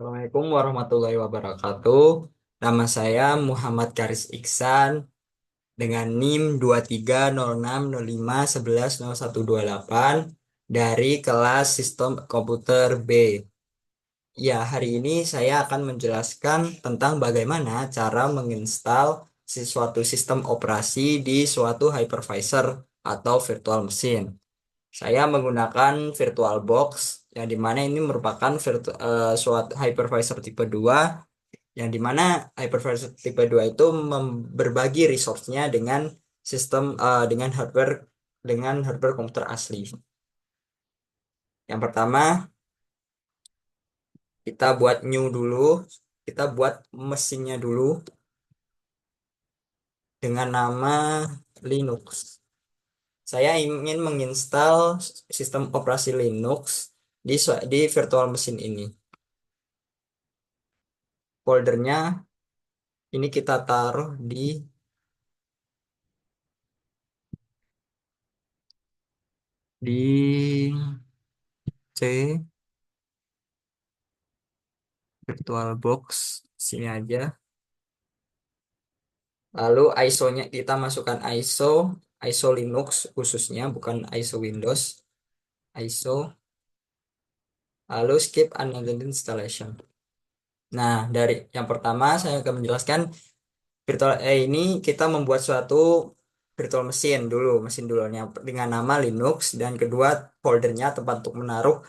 Assalamualaikum warahmatullahi wabarakatuh. Nama saya Muhammad Karis Iksan dengan NIM 230605110128 dari kelas Sistem Komputer B. Ya, hari ini saya akan menjelaskan tentang bagaimana cara menginstal suatu sistem operasi di suatu hypervisor atau virtual machine. Saya menggunakan VirtualBox yang dimana ini merupakan suatu hypervisor tipe 2 yang dimana hypervisor tipe 2 itu berbagi resource-nya dengan hardware komputer asli. Yang pertama, kita buat new dulu, kita buat mesinnya dulu dengan nama Linux. Saya ingin menginstal sistem operasi Linux di virtual machine ini. Foldernya ini kita taruh di C VirtualBox sini aja. Lalu ISO-nya kita masukkan ISO Linux khususnya, bukan ISO Windows. ISO, lalu skip another installation. Nah, dari yang pertama saya akan menjelaskan ini kita membuat suatu virtual mesin dulunya dengan nama Linux, dan kedua foldernya tempat untuk menaruh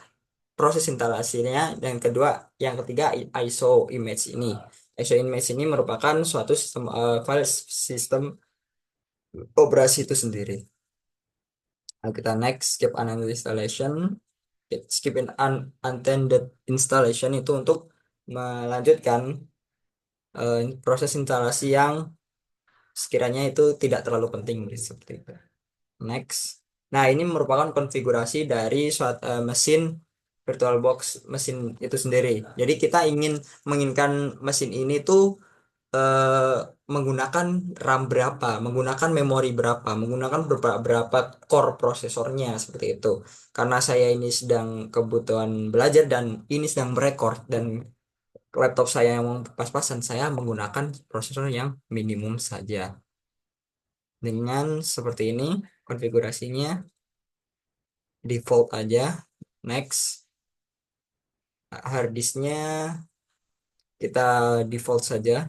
proses instalasinya, dan yang ketiga ISO image ini. ISO image ini merupakan suatu file sistem operasi itu sendiri. Nah, kita next skip unattended installation. Skip unattended installation itu untuk melanjutkan proses instalasi yang sekiranya itu tidak terlalu penting seperti itu. Next. Nah, ini merupakan konfigurasi dari suatu mesin VirtualBox mesin itu sendiri. Jadi kita menginginkan mesin ini tuh eh, menggunakan RAM berapa, menggunakan memori berapa, menggunakan berapa core prosesornya seperti itu. Karena saya ini sedang kebutuhan belajar dan ini sedang merekord, dan laptop saya yang pas-pasan, saya menggunakan prosesor yang minimum saja. Dengan seperti ini konfigurasinya, default aja. Next, harddisknya kita default saja.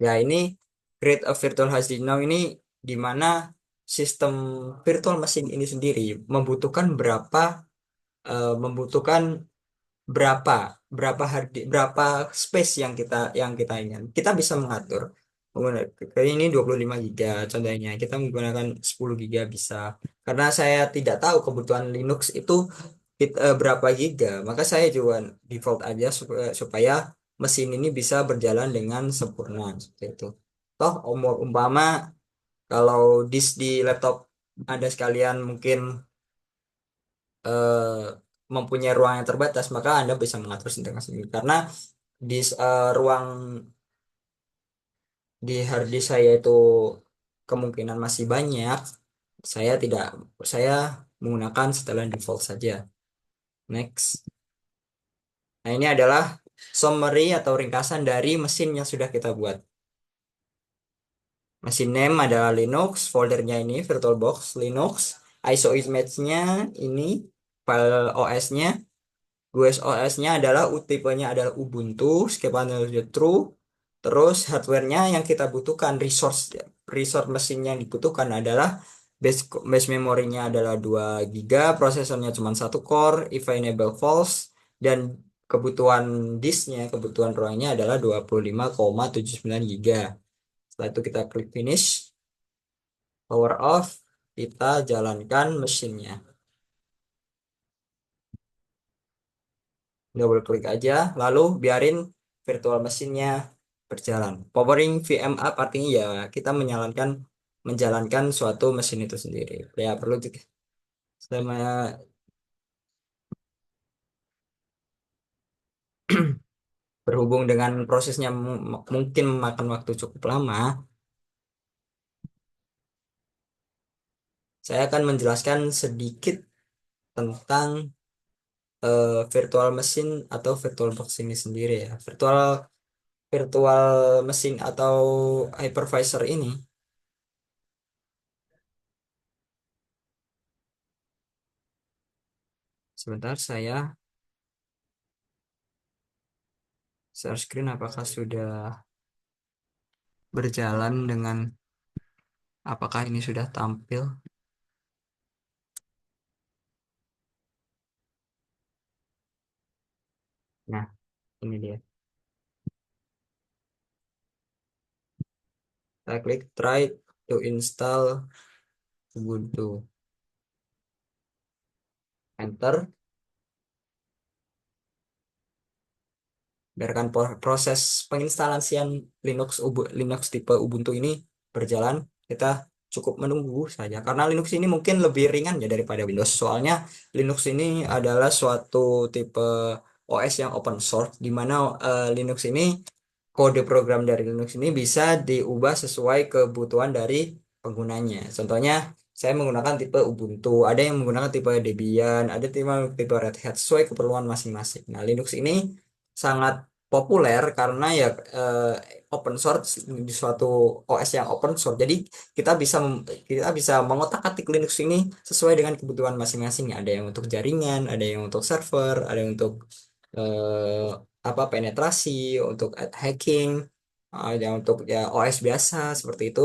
Ya, ini create a virtual hard disk now ini di mana sistem virtual machine ini sendiri membutuhkan berapa berapa space yang kita ingin. Kita bisa mengatur. Kayak ini 25 giga contohnya. Kita menggunakan 10 giga bisa. Karena saya tidak tahu kebutuhan Linux itu berapa giga, maka saya juga default aja supaya mesin ini bisa berjalan dengan sempurna seperti itu. Toh umpama kalau disk di laptop Anda sekalian mungkin eh, mempunyai ruang yang terbatas, maka Anda bisa mengatur dengan sendiri. Karena ruang di hard disk saya itu kemungkinan masih banyak, saya tidak saya menggunakan setelan default saja. Next. Nah, ini adalah summary atau ringkasan dari mesin yang sudah kita buat. Mesin name adalah Linux, foldernya ini VirtualBox Linux, ISO image-nya ini, file OS-nya, OS-nya adalah tipenya adalah Ubuntu, skepanoid true, terus hardware-nya yang kita butuhkan, resource mesin yang dibutuhkan adalah base memorinya adalah 2 giga, prosesornya cuma satu core, if enable false, dan kebutuhan RAM-nya adalah 25,79 giga. Setelah itu kita klik finish, power off, kita jalankan mesinnya. Double klik aja, lalu biarin virtual mesinnya berjalan. Powering VM up artinya ya kita menjalankan suatu mesin itu sendiri. Ya perlu sama berhubung dengan prosesnya mungkin memakan waktu cukup lama, saya akan menjelaskan sedikit tentang virtual mesin atau virtual box ini sendiri ya. Virtual virtual mesin atau hypervisor ini, sebentar saya share screen apakah sudah berjalan dengan apakah ini sudah tampil. Nah, ini dia. Saya klik try to install Ubuntu. Enter. Biarkan proses penginstalasian Linux tipe Ubuntu ini berjalan. Kita cukup menunggu saja karena Linux ini mungkin lebih ringan ya daripada Windows. Soalnya Linux ini adalah suatu tipe OS yang open source di mana Linux ini kode program dari Linux ini bisa diubah sesuai kebutuhan dari penggunanya. Contohnya saya menggunakan tipe Ubuntu, ada yang menggunakan tipe Debian, ada tipe Red Hat sesuai keperluan masing-masing. Nah, Linux ini sangat populer karena ya open source di suatu OS yang open source. Jadi kita bisa mengotak-atik Linux ini sesuai dengan kebutuhan masing-masing. Ada yang untuk jaringan, ada yang untuk server, ada yang untuk eh, apa penetrasi, untuk hacking, ada yang untuk ya OS biasa seperti itu.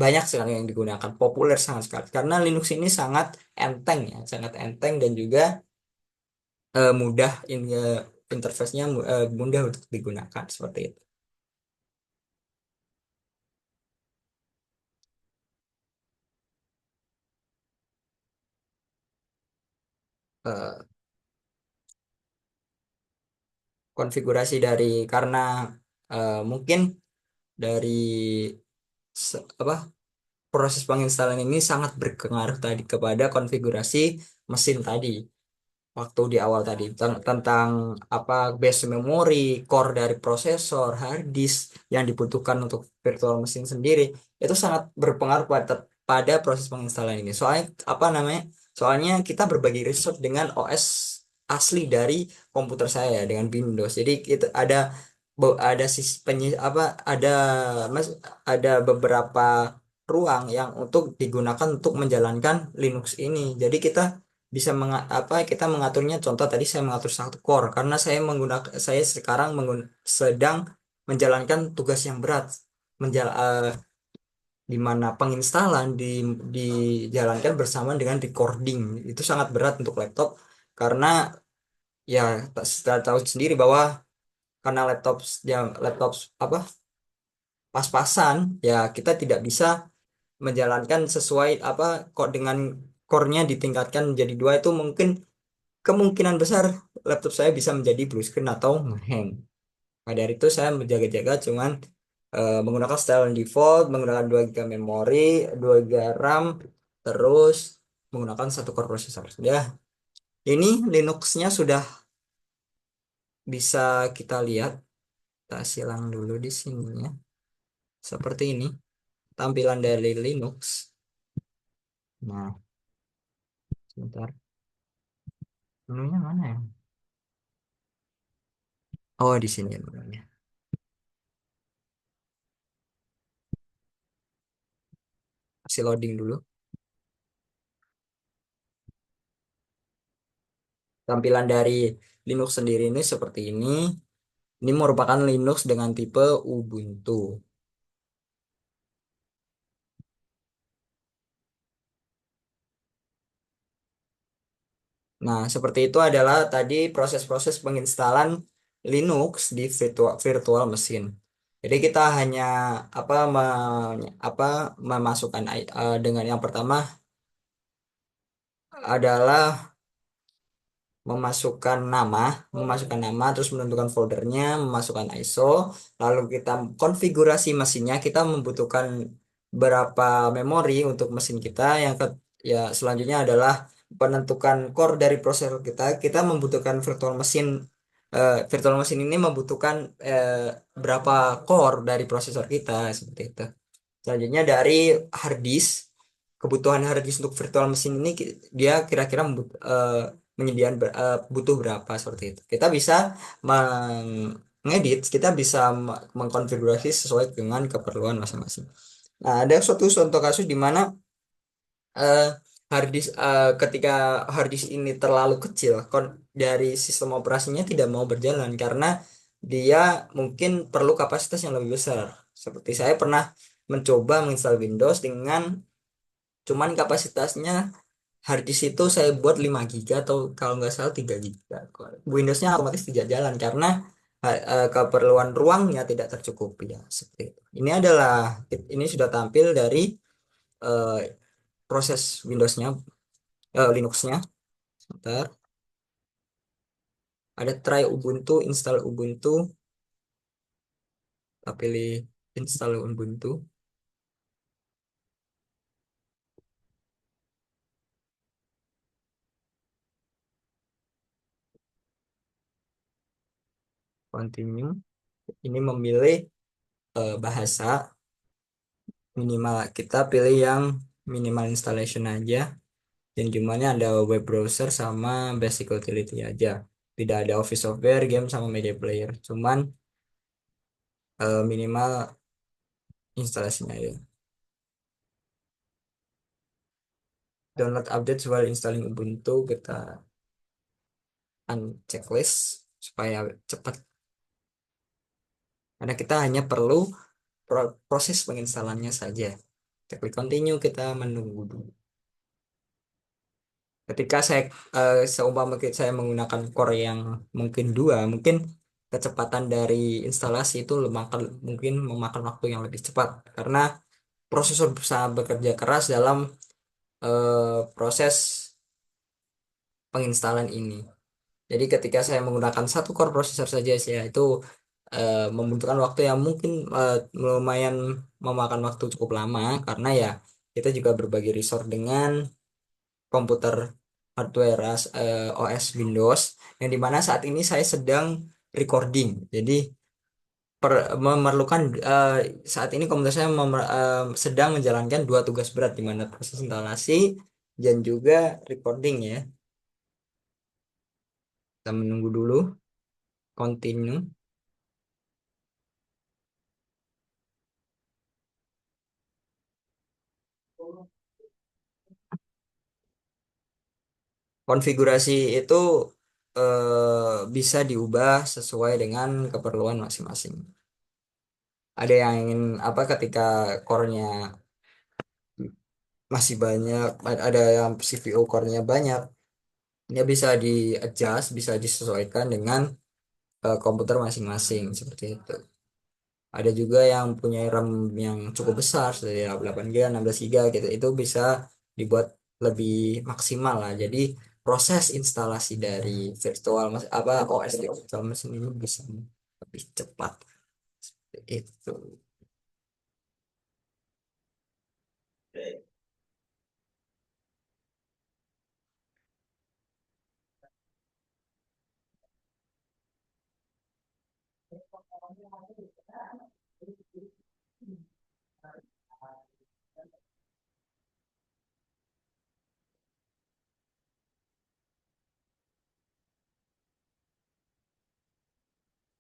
Banyak sekali yang digunakan, populer sangat sekali. Karena Linux ini sangat enteng ya, sangat enteng dan juga mudah interface-nya mudah untuk digunakan seperti itu. Eh, konfigurasi dari karena mungkin dari apa proses penginstalan ini sangat berpengaruh tadi kepada konfigurasi mesin tadi. Waktu di awal tadi tentang apa base memory, core dari prosesor, hard disk yang dibutuhkan untuk virtual mesin sendiri itu sangat berpengaruh pada proses penginstalan ini. Soalnya apa namanya? Soalnya kita berbagi resource dengan OS asli dari komputer saya dengan Windows. Jadi kita ada sisi apa ada mas ada beberapa ruang yang untuk digunakan untuk menjalankan Linux ini. Jadi kita mengaturnya contoh tadi saya mengatur satu core karena saya sekarang sedang menjalankan tugas yang berat menjal eh, di mana penginstalan dijalankan bersama dengan recording itu sangat berat untuk laptop karena ya sudah tahu sendiri bahwa karena laptop apa pas-pasan ya kita tidak bisa menjalankan sesuai apa kok dengan core-nya ditingkatkan menjadi dua itu mungkin kemungkinan besar laptop saya bisa menjadi blue screen atau ngehang. Nah, dari itu saya menjaga-jaga cuman menggunakan style default, menggunakan 2 GB memori, 2 GB RAM, terus menggunakan satu core processor. Ya, ini Linux-nya sudah bisa kita lihat. Kita silang dulu di sini ya. Seperti ini tampilan dari Linux. Nah, sebentar. Menunya mana ya? Oh, di sini ya menunya. Masih loading dulu. Tampilan dari Linux sendiri ini seperti ini. Ini merupakan Linux dengan tipe Ubuntu. Nah, seperti itu adalah tadi proses-proses penginstalan Linux di virtual mesin. Jadi kita hanya apa memasukkan dengan yang pertama adalah memasukkan nama, memasukkan nama, terus menentukan foldernya, memasukkan ISO, lalu kita konfigurasi mesinnya, kita membutuhkan berapa memori untuk mesin kita, ya selanjutnya adalah penentukan core dari prosesor kita, kita membutuhkan virtual mesin ini membutuhkan berapa core dari prosesor kita, seperti itu. Selanjutnya dari hard disk, kebutuhan hard disk untuk virtual mesin ini dia kira-kira butuh berapa seperti itu. Kita bisa mengedit, kita bisa mengkonfigurasi sesuai dengan keperluan masing-masing. Nah, ada suatu contoh kasus di mana eh, ketika hard disk ini terlalu kecil, dari sistem operasinya tidak mau berjalan karena dia mungkin perlu kapasitas yang lebih besar. Seperti saya pernah mencoba menginstal Windows dengan cuman kapasitasnya hard disk itu saya buat 5 giga atau kalau nggak salah 3 giga. Windowsnya otomatis tidak jalan karena keperluan ruangnya tidak tercukupi ya. Seperti itu. Ini sudah tampil dari eh, proses Windowsnya, Linuxnya. Sebentar. Ada try Ubuntu, install Ubuntu, kita pilih install Ubuntu, continue. Ini memilih bahasa minimal. Kita pilih yang minimal installation aja. Dan jumlahnya ada web browser sama basic utility aja. Tidak ada office software, game sama media player. Cuman minimal instalasinya ya. Download updates while installing Ubuntu kita unchecklist supaya cepat. Karena kita hanya perlu proses penginstalannya saja. Kita klik continue, kita menunggu dulu. Ketika seumpama saya menggunakan core yang mungkin dua, mungkin kecepatan dari instalasi itu mungkin memakan waktu yang lebih cepat karena prosesor sangat bekerja keras dalam proses penginstalan ini. Jadi ketika saya menggunakan satu core processor saja, saya itu membutuhkan waktu yang mungkin lumayan memakan waktu cukup lama karena ya kita juga berbagi resource dengan komputer hardware OS Windows yang dimana saat ini saya sedang recording. Jadi memerlukan saat ini komputer saya sedang menjalankan dua tugas berat di mana proses instalasi dan juga recording ya. Kita menunggu dulu, continue. Konfigurasi itu bisa diubah sesuai dengan keperluan masing-masing. Ada yang ingin apa ketika core-nya masih banyak, ada yang CPU core-nya banyak, dia bisa di adjust, bisa disesuaikan dengan komputer masing-masing seperti itu. Ada juga yang punya RAM yang cukup besar, seperti 8 GB, 16 GB gitu. Itu bisa dibuat lebih maksimal lah. Jadi proses instalasi dari OS di virtual machine ini bisa lebih cepat. Itu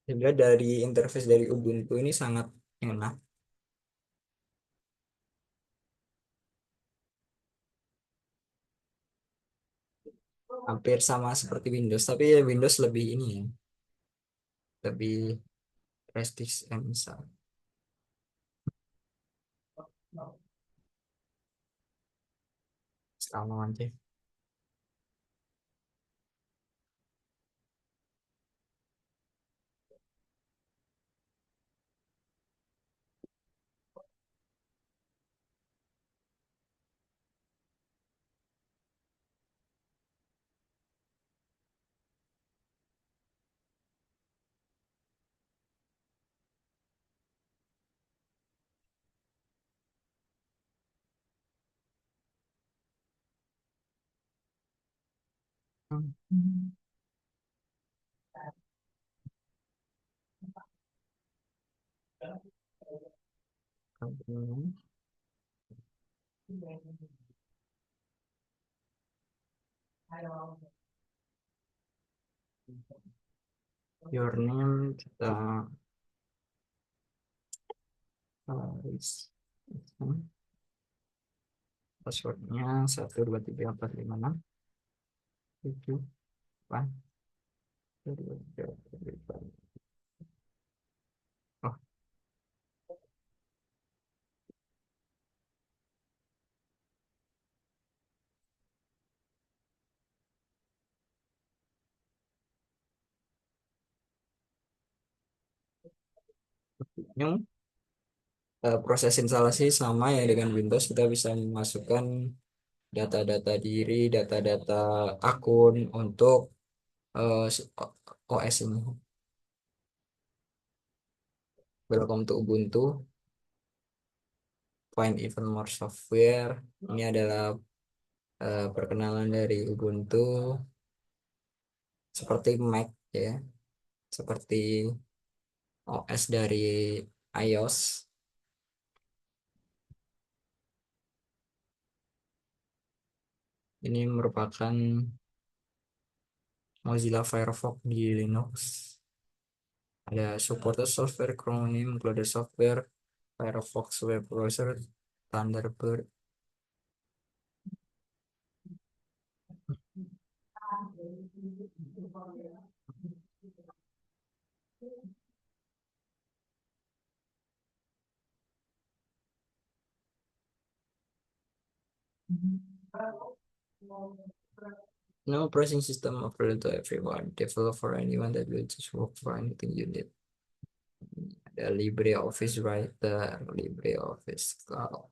juga dari interface dari Ubuntu ini sangat enak, hampir sama seperti Windows, tapi ya Windows lebih ini ya, lebih prestige dan misal. Sama aja. Your name kita tulis. Passwordnya 123456 tujuh delapan dua, tiga, empat. Oh, ini proses instalasi sama ya dengan Windows, kita bisa memasukkan data-data diri, data-data akun untuk OS ini. Welcome to Ubuntu. Find even more software. Ini adalah perkenalan dari Ubuntu seperti Mac ya, seperti OS dari iOS. Ini merupakan Mozilla Firefox di Linux. Ada supported software, Chromium, included software, Firefox web browser, Thunderbird. No operating system available to everyone. Develop for anyone that will just work for anything you need. Ada LibreOffice Writer, LibreOffice Cloud.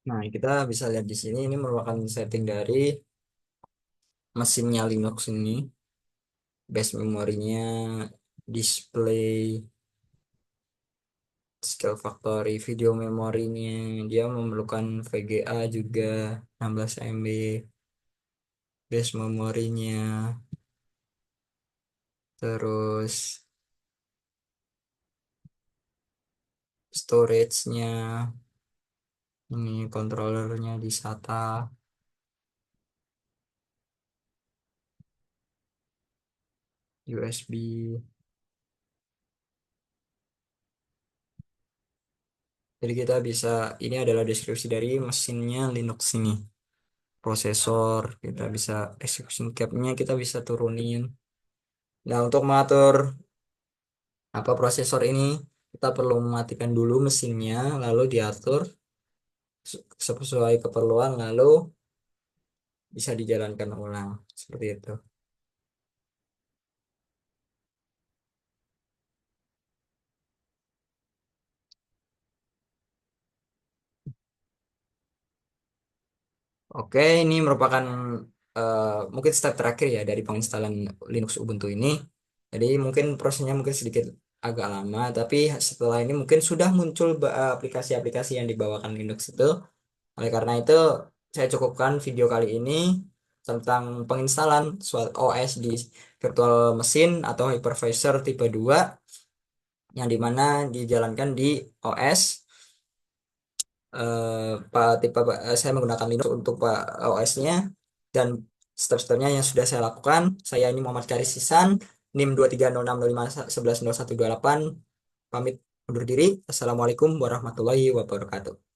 Nah, kita bisa lihat di sini ini merupakan setting dari mesinnya Linux ini. Base memorinya, display, scale factory, video memorinya. Dia memerlukan VGA juga 16 MB. Base memorinya, terus storage-nya, ini controllernya di SATA, USB. Jadi kita bisa, ini adalah deskripsi dari mesinnya Linux ini. Prosesor, kita bisa execution cap-nya kita bisa turunin. Nah, untuk mengatur apa prosesor ini, kita perlu mematikan dulu mesinnya, lalu diatur sesuai keperluan, lalu bisa dijalankan ulang. Seperti itu. Oke, ini merupakan eh, mungkin step terakhir ya dari penginstalan Linux Ubuntu ini. Jadi mungkin prosesnya mungkin sedikit agak lama, tapi setelah ini mungkin sudah muncul aplikasi-aplikasi yang dibawakan Linux itu. Oleh karena itu, saya cukupkan video kali ini tentang penginstalan suatu OS di virtual mesin atau hypervisor tipe 2 yang dimana dijalankan di OS saya menggunakan Linux untuk OS-nya dan step-stepnya yang sudah saya lakukan. Saya ini Muhammad Karis Sisan, NIM 2306051110128. Pamit undur diri. Assalamualaikum warahmatullahi wabarakatuh.